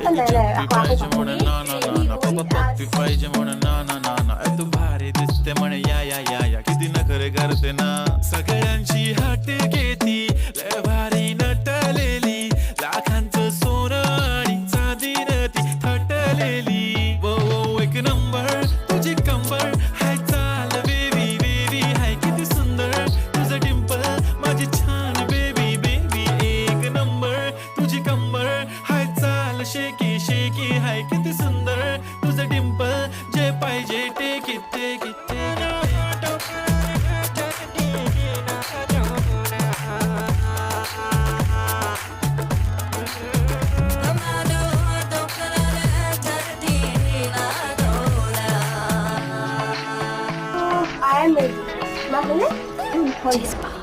पण नाही नाही पप्पी आपण पाहिजे म्हणे ना ना ना ना पप्पा पप्पी पाहिजे म्हणे ना ना ना ना तू भारी दिसते म्हणे या या या या किती नखरे करते ना सगळ्यांची हट घेती लय भारी नटलेली लाखांचं सोनं आणि चांदीनं ती थटलेली वो वो एक नंबर तुझी कंबर हाय चाल बेबी बेबी हाय किती सुंदर तुझं डिंपल माझी छान बेबी बेबी एक नंबर तुझी कंबर हाय चाल शेकी शेकी हाय किती सुंदर तुझं डिंपल जे पाहिजे take it take it take it I am ready. Mahal?